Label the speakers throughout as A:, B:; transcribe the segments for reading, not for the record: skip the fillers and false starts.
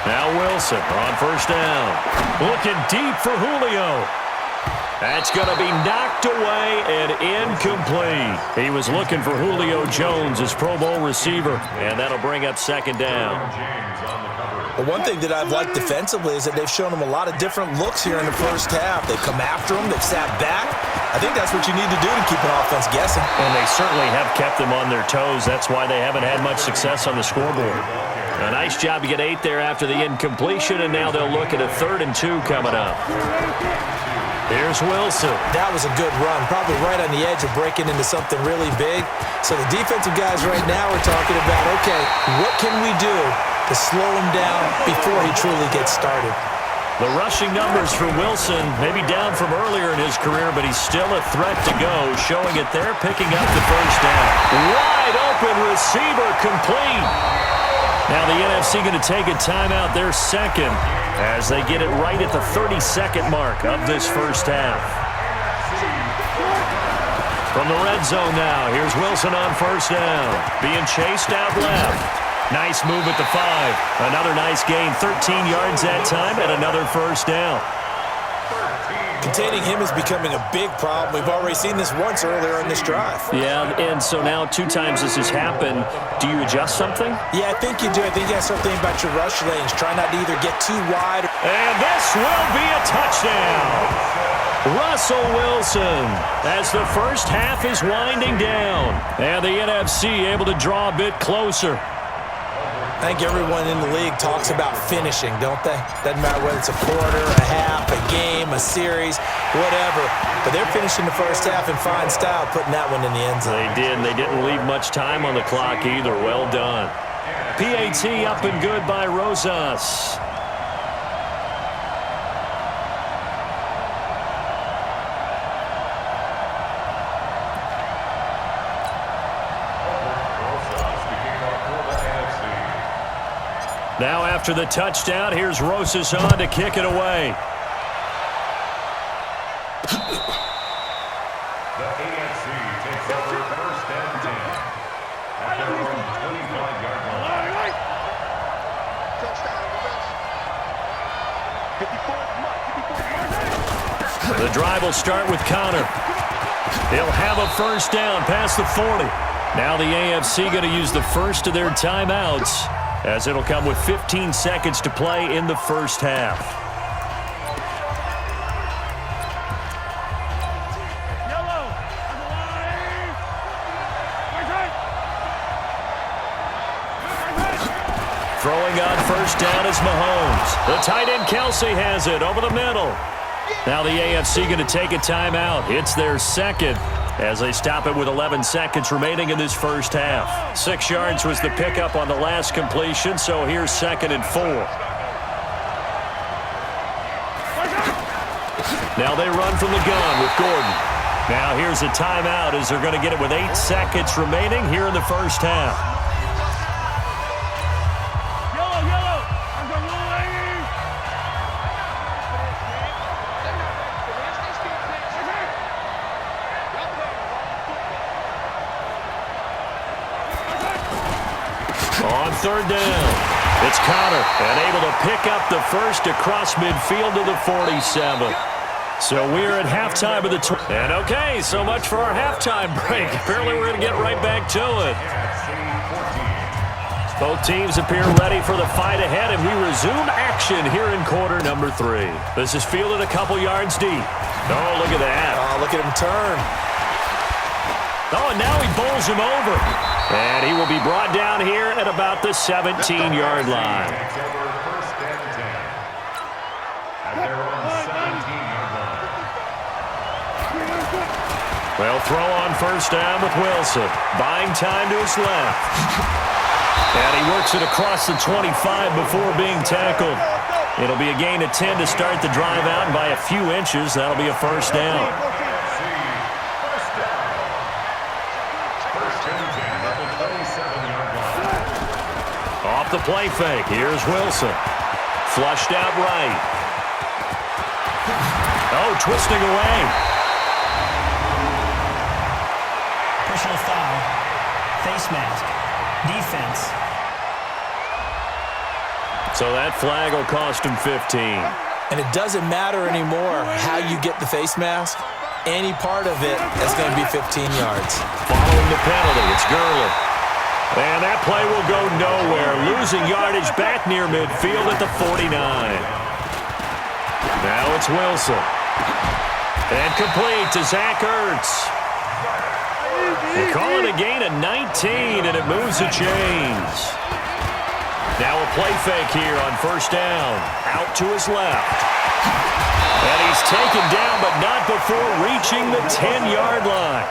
A: Now Wilson on first down. Looking deep for Julio. That's going to be knocked away and incomplete. He was looking for Julio Jones, his Pro Bowl receiver, and that'll bring up second down.
B: Well, one thing that I've liked defensively is that they've shown him a lot of different looks here in the first half. They've come after him. They've sat back. I think that's what you need to do to keep an offense guessing.
A: And they certainly have kept them on their toes. That's why they haven't had much success on the scoreboard. A nice job to get 8 there after the incompletion, and now they'll look at a 3rd and 2 coming up. Here's Wilson.
B: That was a good run, probably right on the edge of breaking into something really big. So the defensive guys right now are talking about, okay, what can we do to slow him down before he truly gets started?
A: The rushing numbers for Wilson may be down from earlier in his career, but he's still a threat to go, showing it there, picking up the first down. Wide open receiver, complete. Now the NFC going to take a timeout, their second, as they get it right at the 32nd mark of this first half. From the red zone now, here's Wilson on first down, being chased out left. Nice move at the 5. Another nice gain, 13 yards that time, and another first down.
B: Containing him is becoming a big problem. We've already seen this once earlier in this drive.
A: Yeah, and so now 2 times this has happened. Do you adjust something?
B: Yeah, I think you do. I think you have something about your rush lanes. Try not to either get too wide.
A: And this will be a touchdown. Russell Wilson, as the first half is winding down. And the NFC able to draw a bit closer.
B: I think everyone in the league talks about finishing, don't they? Doesn't matter whether it's a quarter, a half, a game, a series, whatever. But they're finishing the first half in fine style, putting that one in the end zone.
A: They did, and they didn't leave much time on the clock either. Well done. PAT up and good by Rosas. Now after the touchdown, here's Rosas on to kick it away.
C: The AFC takes over 1st and 10 at their own 25-yard line.
A: The drive will start with Connor. He'll have a first down past the 40. Now the AFC going to use the first of their timeouts, as it'll come with 15 seconds to play in the first half. Throwing on first down is Mahomes. The tight end Kelsey has it over the middle. Now the AFC going to take a timeout. It's their second, as they stop it with 11 seconds remaining in this first half. 6 yards was the pickup on the last completion, so here's 2nd and 4. Now they run from the gun with Gordon. Now here's a timeout, as they're going to get it with 8 seconds remaining here in the first half. On 3rd down, it's Connor, and able to pick up the first across midfield to the 47. So we're at halftime of the and okay, so much for our halftime break. Apparently we're going to get right back to it. Both teams appear ready for the fight ahead, and we resume action here in quarter number 3. This is fielded a couple yards deep. Oh, look at that.
B: Oh, look at him turn.
A: Oh, and now he bowls him over. And he will be brought down here at about the 17-yard line. Well, throw on first down with Wilson. Buying time to his left. And he works it across the 25 before being tackled. It'll be a gain of 10 to start the drive out, and by a few inches, that'll be a first down. Off the play fake, here's Wilson. Flushed out right. Oh, twisting away.
D: Personal foul. Face mask. Defense.
A: So that flag will cost him 15.
B: And it doesn't matter anymore how you get the face mask. Any part of it is going to be 15 yards.
A: Following the penalty, it's Gurley. And that play will go nowhere. Losing yardage back near midfield at the 49. Now it's Wilson. And complete to Zach Ertz. They call it a gain of 19, and it moves the chains. Now a play fake here on first down. Out to his left. And he's taken down, but not before reaching the 10-yard line.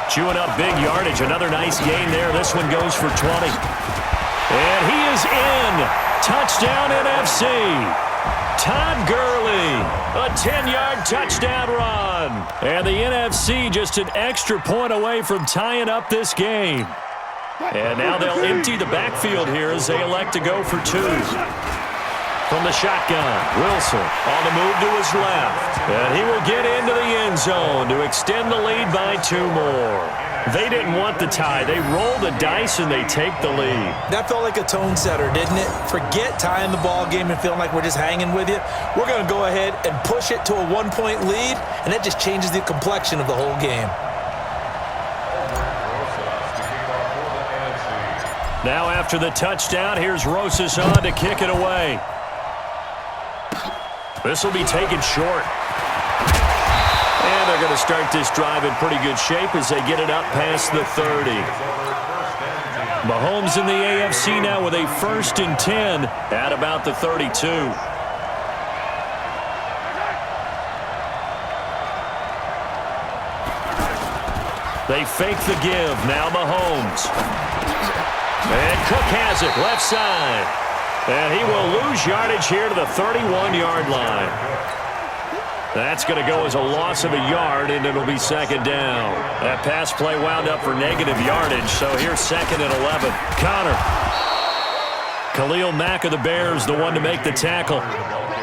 A: Chewing up big yardage. Another nice gain there. This one goes for 20. And he is in. Touchdown NFC. Todd Gurley. A 10-yard touchdown run. And the NFC just an extra point away from tying up this game. And now they'll empty the backfield here as they elect to go for two. From the shotgun, Wilson on the move to his left. And he will get into the end zone to extend the lead by 2 more. They didn't want the tie. They roll the dice and they take the lead.
B: That felt like a tone setter, didn't it? Forget tying the ball game and feeling like we're just hanging with you. We're going to go ahead and push it to a 1-point lead, and that just changes the complexion of the whole game.
A: Now after the touchdown, here's Rosas on to kick it away. This will be taken short. And they're going to start this drive in pretty good shape as they get it up past the 30. Mahomes in the AFC now with a 1st and 10 at about the 32. They fake the give. Now Mahomes. And Cook has it left side. And he will lose yardage here to the 31-yard line. That's going to go as a loss of a yard, and it'll be 2nd down. That pass play wound up for negative yardage, so here's 2nd and 11. Connor. Khalil Mack of the Bears, the one to make the tackle.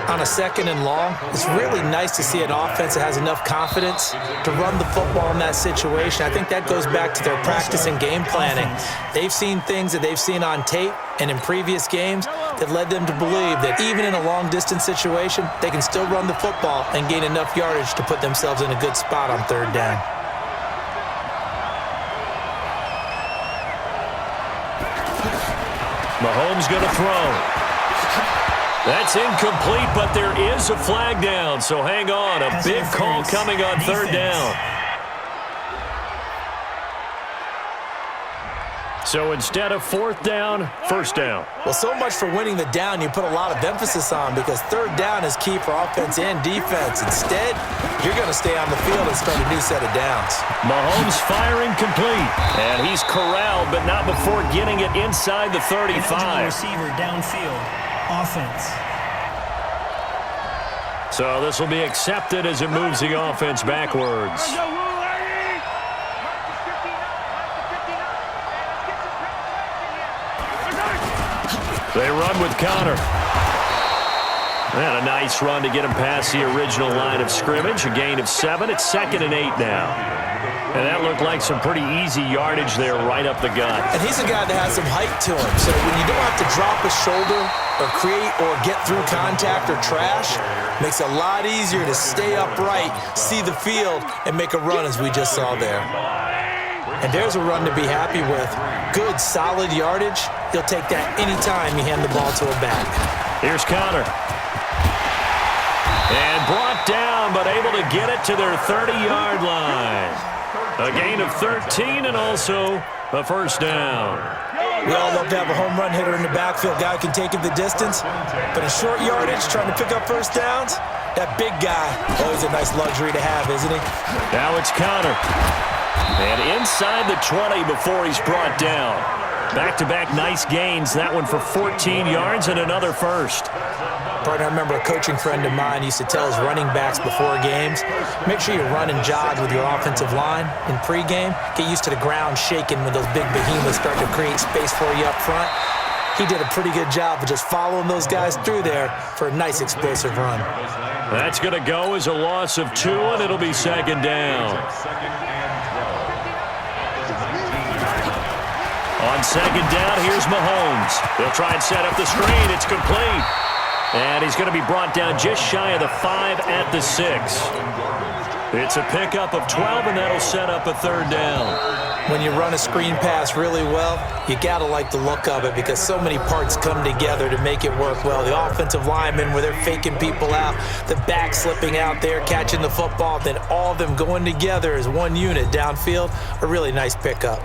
B: On a 2nd and long, it's really nice to see an offense that has enough confidence to run the football in that situation. I think that goes back to their practice and game planning. They've seen things that they've seen on tape and in previous games that led them to believe that even in a long-distance situation, they can still run the football and gain enough yardage to put themselves in a good spot on 3rd down.
A: Mahomes going to throw. That's incomplete, but there is a flag down, so hang on. A big call coming on 3rd down. So instead of 4th down, 1st down.
B: Well, so much for winning the down you put a lot of emphasis on because 3rd down is key for offense and defense. Instead, you're going to stay on the field and start a new set of downs.
A: Mahomes firing complete, and he's corralled, but not before getting it inside the 35.
D: Receiver downfield. Offense.
A: So this will be accepted as it moves the offense backwards. They run with Connor. And a nice run to get him past the original line of scrimmage. A gain of 7. It's 2nd and 8 now. And that looked like some pretty easy yardage there right up the gut.
B: And he's a guy that has some height to him. So when you don't have to drop a shoulder or create or get through contact or trash, makes it a lot easier to stay upright, see the field, and make a run as we just saw there. And there's a run to be happy with. Good, solid yardage. He'll take that anytime you hand the ball to a back.
A: Here's Connor. And brought down, but able to get it to their 30-yard line. A gain of 13 and also a 1st down.
B: We all love to have a home run hitter in the backfield. Guy who can take it the distance. But in short yardage, trying to pick up 1st downs, that big guy, always a nice luxury to have, isn't he?
A: Now it's Connor. And inside the 20 before he's brought down. Back-to-back nice gains. That one for 14 yards and another 1st.
B: Partner, I remember a coaching friend of mine used to tell his running backs before games, make sure you run and jog with your offensive line in pregame. Get used to the ground shaking when those big behemoths start to create space for you up front. He did a pretty good job of just following those guys through there for a nice explosive run.
A: That's going to go as a loss of 2, and it'll be 2nd down. On second down, here's Mahomes. He'll try and set up the screen. It's complete. And he's going to be brought down just shy of the 5 at the 6. It's a pickup of 12, and that'll set up a third down.
B: When you run a screen pass really well, you got to like the look of it because so many parts come together to make it work well. The offensive linemen, where they're faking people out, the back slipping out there, catching the football, then all of them going together as one unit downfield, a really nice pickup.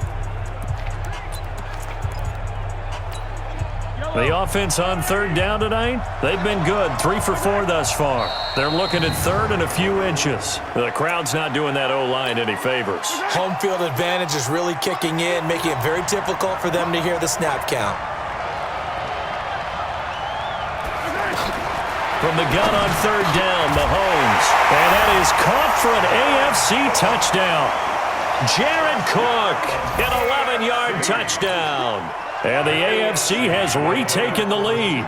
A: The offense on third down tonight, they've been good. 3 for 4 thus far. They're looking at third and a few inches. The crowd's not doing that O-line any favors.
B: Home field advantage is really kicking in, making it very difficult for them to hear the snap count.
A: From the gun on third down, Mahomes. And that is caught for an AFC touchdown. Jared Cook, an 11-yard touchdown. And the AFC has retaken the lead.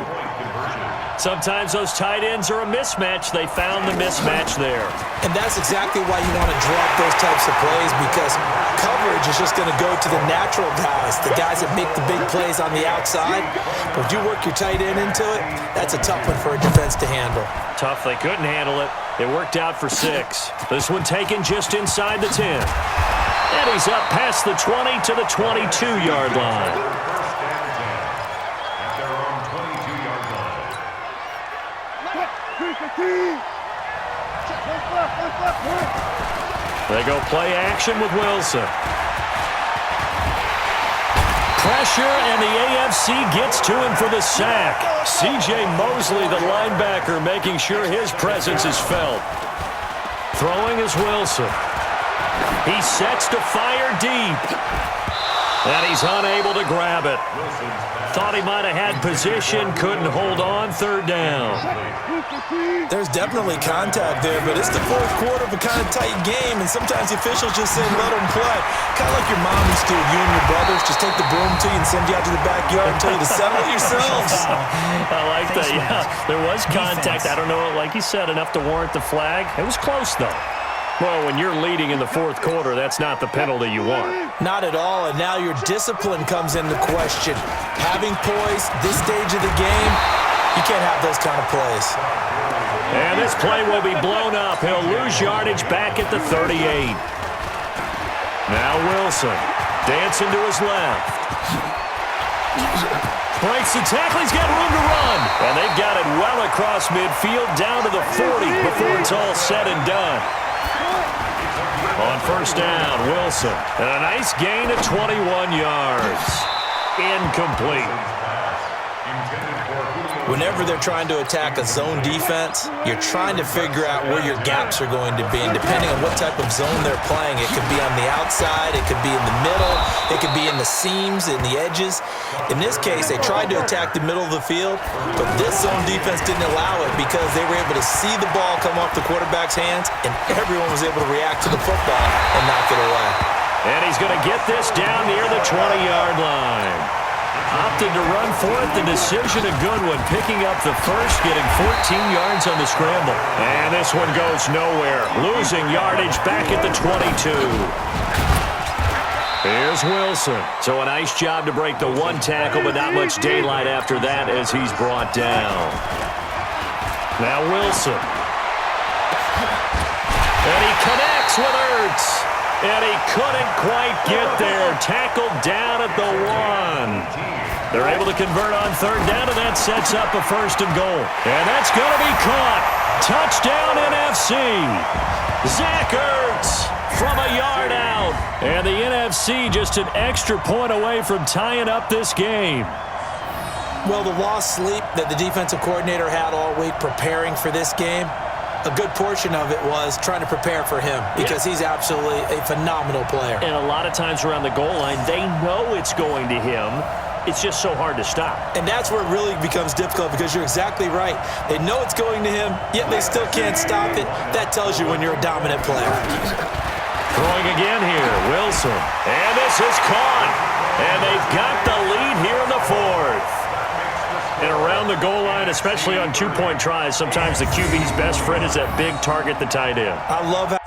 A: Sometimes those tight ends are a mismatch. They found the mismatch there.
B: And that's exactly why you want to drop those types of plays, because coverage is just going to go to the natural guys, the guys that make the big plays on the outside. But if you work your tight end into it, that's a tough one for a defense to handle.
A: Tough. They couldn't handle it. It worked out for 6. This one taken just inside the 10. And he's up past the 20 to the 22-yard line. They go play action with Wilson. Pressure, and the AFC gets to him for the sack. C.J. Mosley, the linebacker, making sure his presence is felt. Throwing is Wilson. He sets to fire deep. And he's unable to grab it. Thought he might have had position, couldn't hold on, third down.
B: There's definitely contact there, but it's the fourth quarter of a kind of tight game, and sometimes the officials just say, let them play. Kind of like your mom used to, you and your brothers, just take the broom to you and send you out to the backyard and tell you to settle yourselves.
A: I like that, yeah. There was contact. I don't know, like you said, enough to warrant the flag. It was close, though. Well, when you're leading in the fourth quarter, that's not the penalty you want.
B: Not at all, and now your discipline comes into question. Having poise this stage of the game, you can't have those kind of plays.
A: And this play will be blown up. He'll lose yardage back at the 38. Now Wilson, dancing to his left. Breaks the tackle, he's got room to run. And they've got it well across midfield, down to the 40 before it's all said and done. On first down, Wilson. And a nice gain of 21 yards. Incomplete.
B: Whenever they're trying to attack a zone defense, you're trying to figure out where your gaps are going to be. And depending on what type of zone they're playing, it could be on the outside, it could be in the middle, it could be in the seams, in the edges. In this case, they tried to attack the middle of the field, but this zone defense didn't allow it because they were able to see the ball come off the quarterback's hands, and everyone was able to react to the football and knock it away.
A: And he's going to get this down near the 20-yard line. Opted to run for it. The decision a good one. Picking up the first, getting 14 yards on the scramble. And this one goes nowhere. Losing yardage back at the 22. Here's Wilson. So a nice job to break the one tackle, but not much daylight after that as he's brought down. Now Wilson. And he connects with Ertz. And he couldn't quite get there. Tackled down at the 1. They're able to convert on third down, and that sets up a first and goal. And that's going to be caught. Touchdown NFC. Zach Ertz from a yard out. And the NFC just an extra point away from tying up this game.
B: Well, the lost sleep that the defensive coordinator had all week preparing for this game, a good portion of it was trying to prepare for him because he's absolutely a phenomenal player.
A: And a lot of times around the goal line, they know it's going to him. It's just so hard to stop.
B: And that's where it really becomes difficult because you're exactly right. They know it's going to him, yet they still can't stop it. That tells you when you're a dominant player.
A: Throwing again here, Wilson. And this is caught. And they've got the lead here in the fourth. And around the goal line, especially on two-point tries, sometimes the QB's best friend is that big target, the tight end.
B: I love how